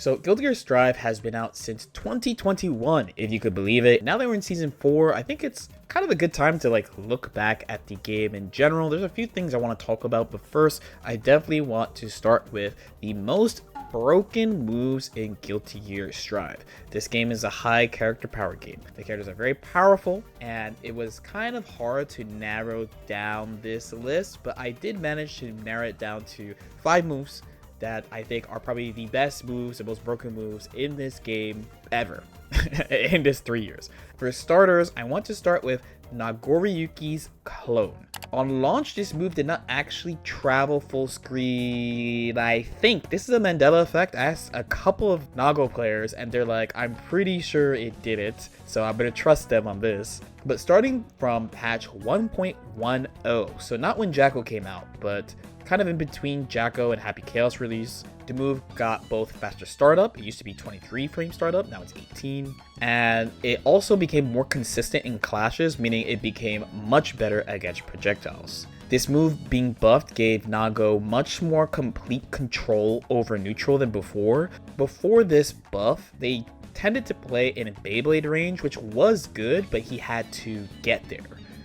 So Guilty Gear Strive has been out since 2021, if you could believe it. Now that we're in season 4, I think it's kind of a good time to look back at the game in general. There's a few things I want to talk about, but first, I definitely want to start with the most broken moves in Guilty Gear Strive. This game is a high character power game. The characters are very powerful, and it was kind of hard to narrow down this list, but I did manage to narrow it down to 5 moves that I think are probably the best moves, the most broken moves in this game ever, in this 3 years. For starters, I want to start with Nagoriyuki's clone. On launch, this move did not actually travel full screen. I think this is a Mandela effect. I asked a couple of Nago players and they're like, I'm pretty sure it did it, so I'm gonna trust them on this. But starting from patch 1.10, so not when Jacko came out, but kind of in between Jacko and Happy Chaos release, the move got both faster startup. It used to be 23 frame startup, now it's 18. And it also became more consistent in clashes, meaning it became much better against projectiles. This move being buffed gave Nago much more complete control over neutral than before. Before this buff, they tended to play in a Beyblade range, which was good, but he had to get there.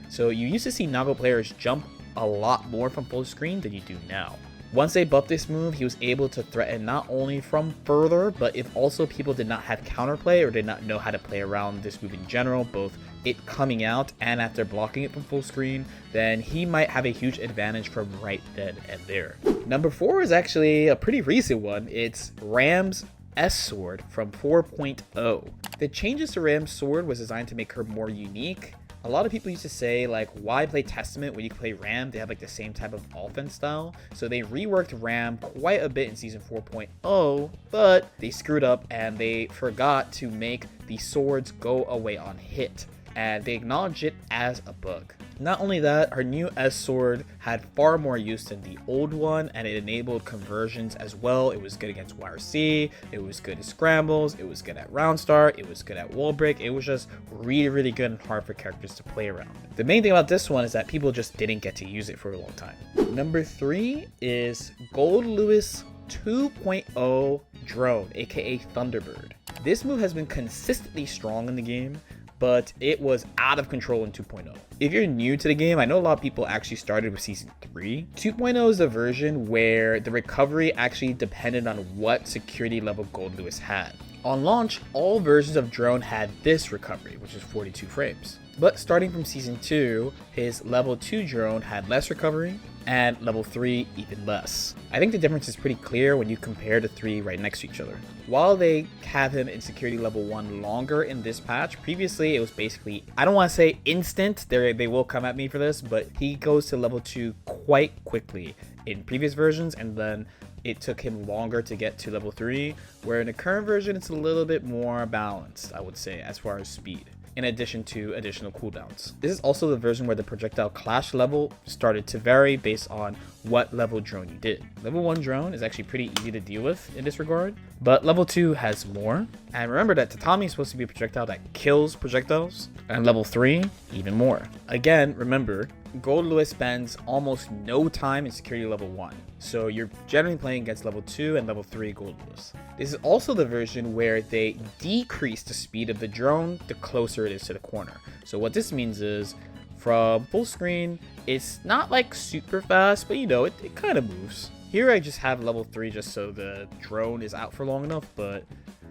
So you used to see Nago players jump a lot more from full screen than you do now. Once they buffed this move, he was able to threaten not only from further, but if also people did not have counterplay or did not know how to play around this move in general, both it coming out and after blocking it from full screen, then he might have a huge advantage from right then and there. Number 4 is actually a pretty recent one. It's Ram's S-Sword from 4.0. The changes to Ram's sword was designed to make her more unique. A lot of people used to say, why play Testament when you can play Ram? They have the same type of offense style. So they reworked Ram quite a bit in season 4.0, but they screwed up and they forgot to make the swords go away on hit. And they acknowledged it as a bug. Not only that, her new S-Sword had far more use than the old one, and it enabled conversions as well. It was good against YRC, it was good at scrambles, it was good at round start, it was good at wall break. It was just really good and hard for characters to play around. The main thing about this one is that people just didn't get to use it for a long time. Number 3 is Gold Lewis 2.0 Drone, aka Thunderbird. This move has been consistently strong in the game, but it was out of control in 2.0. If you're new to the game, I know a lot of people actually started with season 3. 2.0 is a version where the recovery actually depended on what security level Gold Lewis had. On launch, all versions of Drone had this recovery, which is 42 frames. But starting from season 2, his level 2 Drone had less recovery, and level 3 even less. I think the difference is pretty clear when you compare the 3 right next to each other. While they have him in security level 1 longer in this patch, previously it was basically, I don't want to say instant, they will come at me for this, but he goes to level 2 quite quickly in previous versions, and then it took him longer to get to level 3, where in the current version it's a little bit more balanced, I would say, as far as speed, in addition to additional cooldowns. This is also the version where the projectile clash level started to vary based on what level drone you did. Level 1 drone is actually pretty easy to deal with in this regard, but level 2 has more. And remember that Tatami is supposed to be a projectile that kills projectiles, and level 3 even more. Again, remember, Gold Lewis spends almost no time in security level 1, so you're generally playing against level 2 and level 3 Gold Lewis. This is also the version where they decrease the speed of the drone the closer it is to the corner. So what this means is, from full screen, it's not super fast, but it kind of moves. Here I just have level 3 just so the drone is out for long enough, but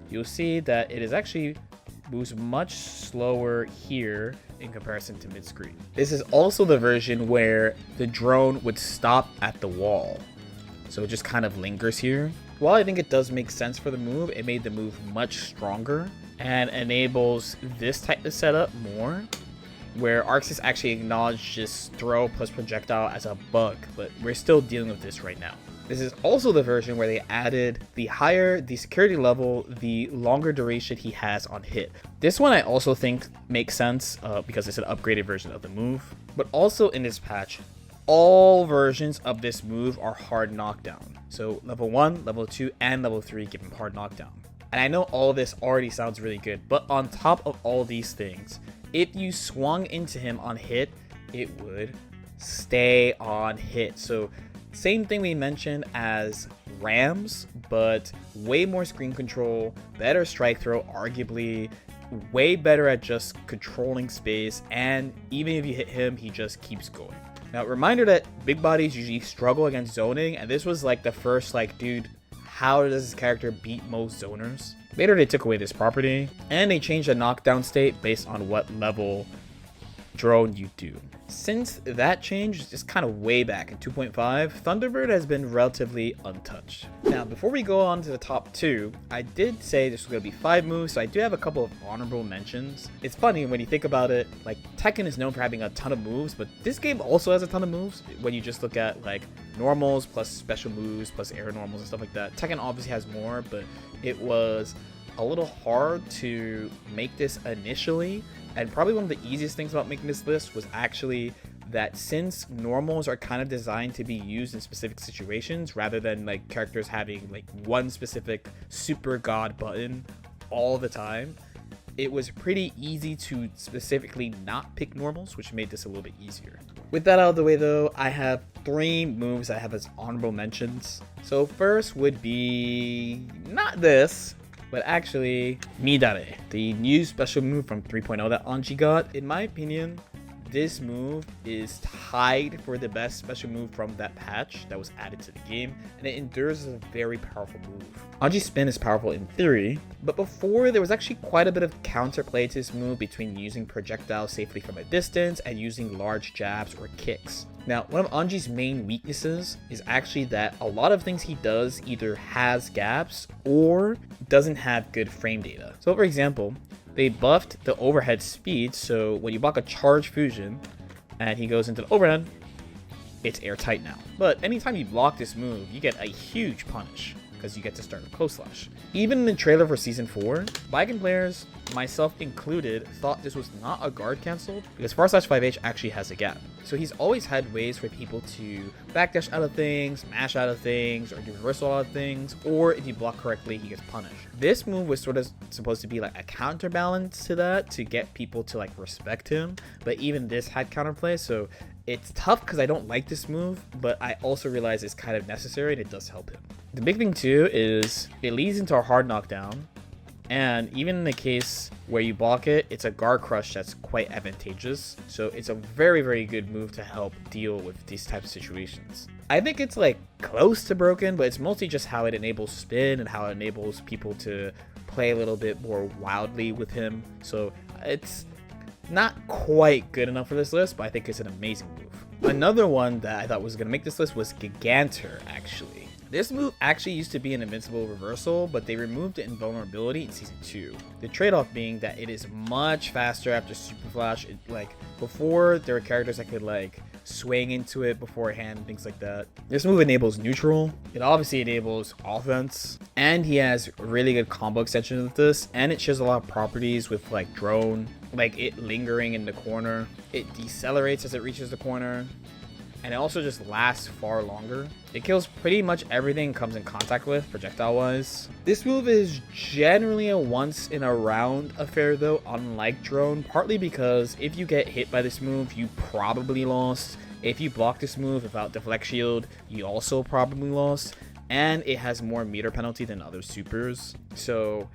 you'll see that it is actually moves much slower here in comparison to mid-screen. This is also the version where the drone would stop at the wall, so it just kind of lingers here. While I think it does make sense for the move, it made the move much stronger and enables this type of setup more, where ArcSys actually acknowledged just throw plus projectile as a bug, but we're still dealing with this right now. This is also the version where they added the higher the security level, the longer duration he has on hit. This one I also think makes sense because it's an upgraded version of the move. But also in this patch, all versions of this move are hard knockdown. So level 1, level 2, and level 3 give him hard knockdown. And I know all of this already sounds really good, but on top of all these things, if you swung into him on hit, it would stay on hit. So same thing we mentioned as Rams, but way more screen control, better strike throw, arguably, way better at just controlling space, and even if you hit him, he just keeps going. Now, reminder that big bodies usually struggle against zoning, and this was like the first, like, dude, how does this character beat most zoners? Later, they took away this property, and they changed the knockdown state based on what level drone you do. Since that change is kind of way back in 2.5, Thunderbird has been relatively untouched. Now, before we go on to the top 2, I did say this was going to be 5 moves, so I do have a couple of honorable mentions. It's funny when you think about it, like, Tekken is known for having a ton of moves, but this game also has a ton of moves. When you just look at, like, normals plus special moves plus air normals and stuff like that, Tekken obviously has more, but it was a little hard to make this initially. And probably one of the easiest things about making this list was actually that since normals are kind of designed to be used in specific situations rather than like characters having like one specific super god button all the time, it was pretty easy to specifically not pick normals, which made this a little bit easier. With that out of the way though, I have 3 moves I have as honorable mentions. So first would be not this, but actually Midare, the new special move from 3.0 that Anji got. In my opinion, this move is tied for the best special move from that patch that was added to the game, and it endures as a very powerful move. Anji's spin is powerful in theory, but before there was actually quite a bit of counterplay to this move between using projectiles safely from a distance and using large jabs or kicks. Now, one of Anji's main weaknesses is actually that a lot of things he does either has gaps or doesn't have good frame data. So for example, they buffed the overhead speed, so when you block a charge fusion and he goes into the overhead, it's airtight now. But anytime you block this move, you get a huge punish because you get to start a close slash. Even in the trailer for Season 4, Viking players, myself included, thought this was not a guard cancel because /5H actually has a gap. So he's always had ways for people to backdash out of things, mash out of things, or do reversal out of things, or if you block correctly, he gets punished. This move was sort of supposed to be like a counterbalance to that to get people to like respect him, but even this had counterplay, so it's tough because I don't like this move, but I also realize it's kind of necessary and it does help him. The big thing too is it leads into a hard knockdown, and even in the case where you block it, it's a guard crush that's quite advantageous. So it's a very, very good move to help deal with these types of situations. I think it's like close to broken, but it's mostly just how it enables spin and how it enables people to play a little bit more wildly with him. So it's not quite good enough for this list, but I think it's an amazing move. Another one that I thought was going to make this list was Gigantor, actually. This move actually used to be an invincible reversal, but they removed it in vulnerability in Season 2. The trade-off being that it is much faster after Super Flash. Like, before, there were characters that could, like, swing into it beforehand and things like that. This move enables neutral. It obviously enables offense. And he has really good combo extensions with this. And it shares a lot of properties with, like, drone. Like, it lingering in the corner. It decelerates as it reaches the corner. And it also just lasts far longer. It kills pretty much everything it comes in contact with, projectile wise. This move is generally a once in a round affair though, unlike drone, partly because if you get hit by this move, you probably lost. If you block this move without deflect shield, you also probably lost. And it has more meter penalty than other supers. So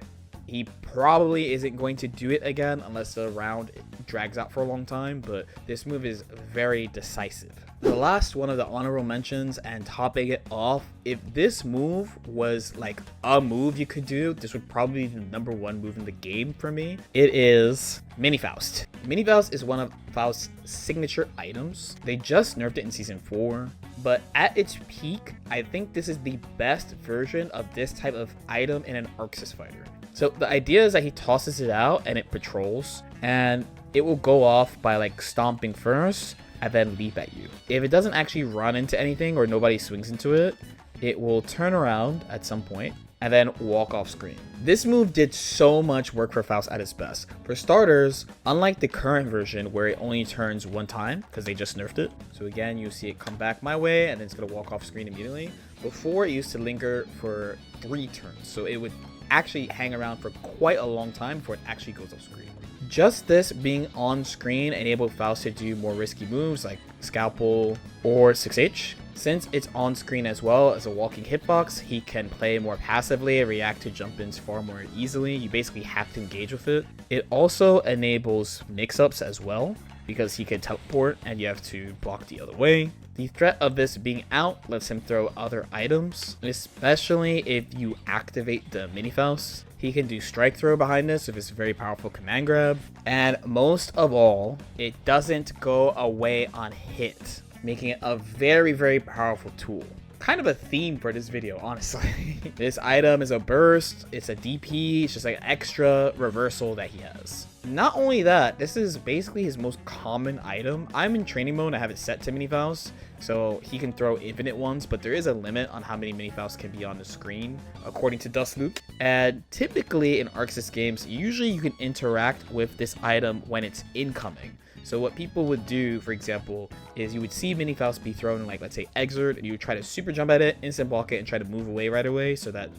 he probably isn't going to do it again unless the round drags out for a long time, but this move is very decisive. The last one of the honorable mentions, and topping it off, if this move was like a move you could do, this would probably be the #1 move in the game for me. It is Mini Faust. Mini Faust is one of Faust's signature items. They just nerfed it in Season 4, but at its peak, I think this is the best version of this type of item in an Arxis fighter. So the idea is that he tosses it out and it patrols, and it will go off by like stomping first and then leap at you. If it doesn't actually run into anything or nobody swings into it, it will turn around at some point and then walk off screen. This move did so much work for Faust at its best. For starters, unlike the current version where it only turns one time because they just nerfed it. So again, you see it come back my way and then it's gonna walk off screen immediately. Before, it used to linger for 3 turns. So it would actually hang around for quite a long time before it actually goes off screen. Just this being on screen enabled Faust to do more risky moves like Scalpel or 6H. Since it's on screen as well as a walking hitbox, he can play more passively and react to jump-ins far more easily. You basically have to engage with it. It also enables mix-ups as well, because he can teleport and you have to block the other way. The threat of this being out lets him throw other items, especially if you activate the mini Faust. He can do strike throw behind this with his very powerful command grab. And most of all, it doesn't go away on hit, making it a very, very powerful tool. Kind of a theme for this video, honestly. This item is a burst, it's a DP, it's just like an extra reversal that he has. Not only that, this is basically his most common item. I'm in training mode, I have it set to mini Faust, so he can throw infinite ones, but there is a limit on how many mini Fausts can be on the screen, according to Dustloop. And typically in Arxis games, usually you can interact with this item when it's incoming. So what people would do, for example, is you would see mini Faust be thrown in, like, let's say exert, and you would try to super jump at it, instant block it, and try to move away right away so that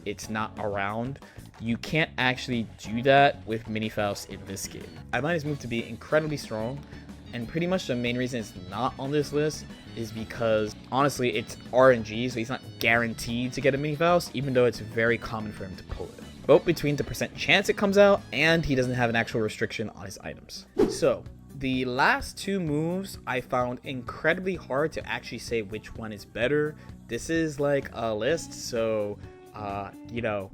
it's not around. You can't actually do that with mini Faust in this game. I find his move to be incredibly strong, and pretty much the main reason it's not on this list is because, honestly, it's RNG, so he's not guaranteed to get a mini Faust, even though it's very common for him to pull it. Both between the percent chance it comes out, and he doesn't have an actual restriction on his items. So the last two moves I found incredibly hard to actually say which one is better. This is like a list, so you know,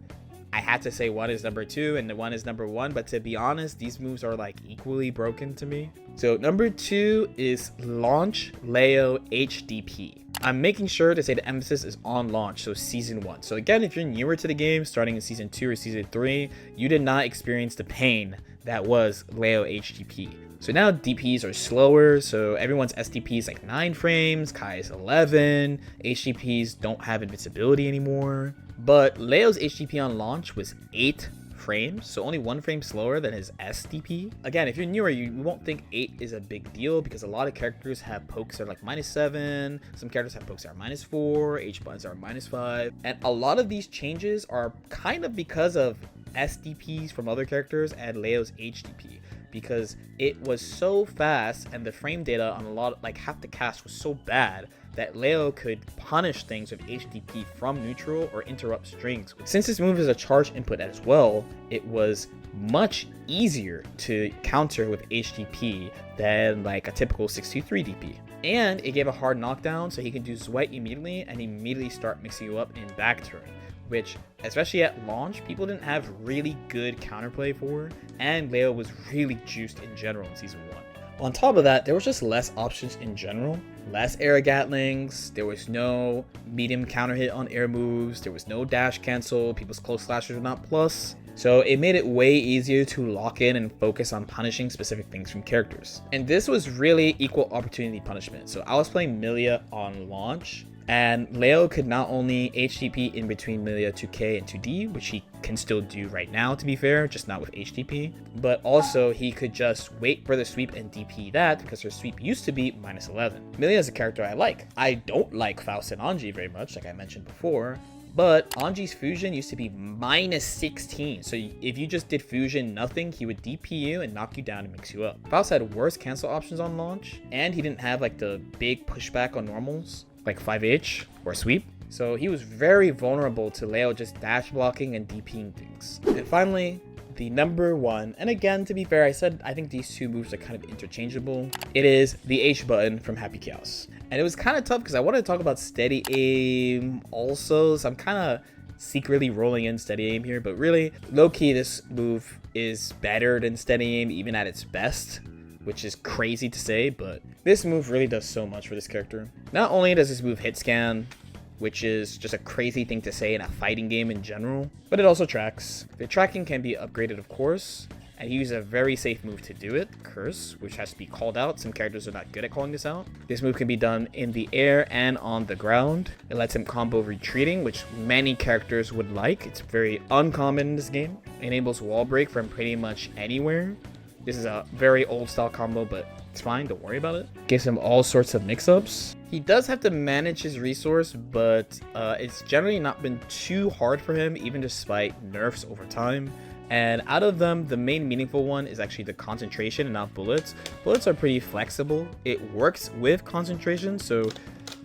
I had to say one is number 2 and the one is number 1, but to be honest, these moves are like equally broken to me. So number 2 is launch Leo HDP. I'm making sure to say the emphasis is on launch, so season 1. So again, if you're newer to the game, starting in season 2 or season 3, you did not experience the pain that was Leo HDP. So now DPs are slower, so everyone's SDP is like 9 frames, Kai's 11, HDPs don't have invincibility anymore. But Leo's HDP on launch was 8 frames, so only 1 frame slower than his SDP. Again, if you're newer, you won't think 8 is a big deal because a lot of characters have pokes that are like -7, some characters have pokes that are -4, H buttons are -5, and a lot of these changes are kind of because of SDPs from other characters and Leo's HDP, because it was so fast and the frame data on a lot, like half the cast was so bad that Leo could punish things with HDP from neutral or interrupt strings. Since this move is a charge input as well, it was much easier to counter with HDP than like a typical 623 DP. And it gave a hard knockdown, so he can do Sweat immediately and immediately start mixing you up in back turn, which, especially at launch, people didn't have really good counterplay for, and Leo was really juiced in general in season 1. On top of that, there was just less options in general. Less air gatlings, there was no medium counter hit on air moves, there was no dash cancel, people's close slashers were not plus. So it made it way easier to lock in and focus on punishing specific things from characters. And this was really equal opportunity punishment. So I was playing Milia on launch, and Leo could not only HDP in between Milia 2K and 2D, which he can still do right now, to be fair, just not with HDP, but also he could just wait for the sweep and DP that, because her sweep used to be -11. Milia is a character I like. I don't like Faust and Anji very much, like I mentioned before, but Anji's fusion used to be -16, so if you just did fusion nothing, he would DP you and knock you down and mix you up. Faust had worse cancel options on launch, and he didn't have like the big pushback on normals, like 5H or sweep. So he was very vulnerable to Leo just dash blocking and DPing things. And finally, the number 1, and again, to be fair, I think these two moves are kind of interchangeable. It is the H button from Happy Chaos. And it was kind of tough because I wanted to talk about steady aim also, so I'm kind of secretly rolling in steady aim here, but really, low-key, this move is better than steady aim even at its best, which is crazy to say, but this move really does so much for this character. Not only does this move hit scan, which is just a crazy thing to say in a fighting game in general, but it also tracks. The tracking can be upgraded, of course, and he uses a very safe move to do it, Curse, which has to be called out. Some characters are not good at calling this out. This move can be done in the air and on the ground. It lets him combo retreating, which many characters would like. It's very uncommon in this game. It enables wall break from pretty much anywhere. This is a very old style combo, but it's fine, don't worry about it. Gives him all sorts of mix-ups. He does have to manage his resource, but it's generally not been too hard for him, even despite nerfs over time. And out of them, the main meaningful one is actually the concentration and not bullets. Bullets are pretty flexible. It works with concentration, so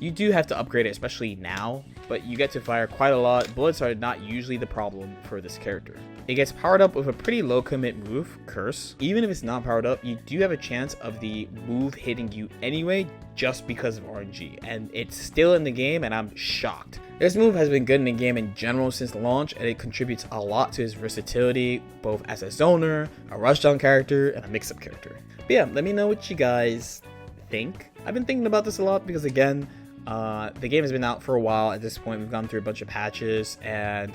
You do have to upgrade it, especially now, but you get to fire quite a lot. Bullets are not usually the problem for this character. It gets powered up with a pretty low commit move, Curse. Even if it's not powered up, you do have a chance of the move hitting you anyway, just because of RNG, and it's still in the game, and I'm shocked. This move has been good in the game in general since launch, and it contributes a lot to his versatility, both as a zoner, a rushdown character, and a mix-up character. But yeah, let me know what you guys think. I've been thinking about this a lot because, again, the game has been out for a while. At this point, we've gone through a bunch of patches, and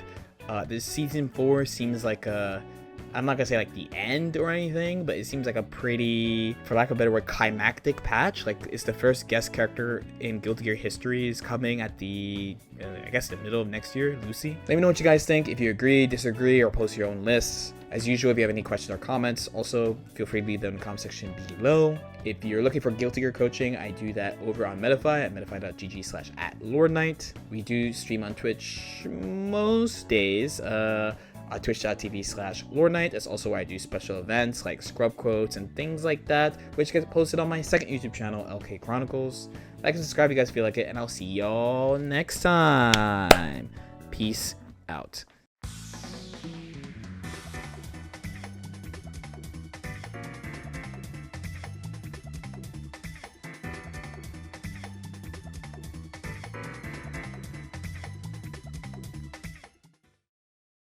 this season 4 seems like I'm not gonna say like the end or anything, but it seems like a pretty, for lack of a better word, climactic patch. Like, it's the first guest character in Guilty Gear history is coming at the, I guess, the middle of next year, Lucy. Let me know what you guys think. If you agree, disagree, or post your own lists. As usual, if you have any questions or comments, also feel free to leave them in the comment section below. If you're looking for Guilty Gear coaching, I do that over on Metafy at metafy.gg/@LordKnight. We do stream on Twitch most days. On twitch.tv/LordKnight. That's also where I do special events like scrub quotes and things like that, which gets posted on my second YouTube channel, LK Chronicles. Like and subscribe if you guys feel like it, and I'll see y'all next time. Peace out.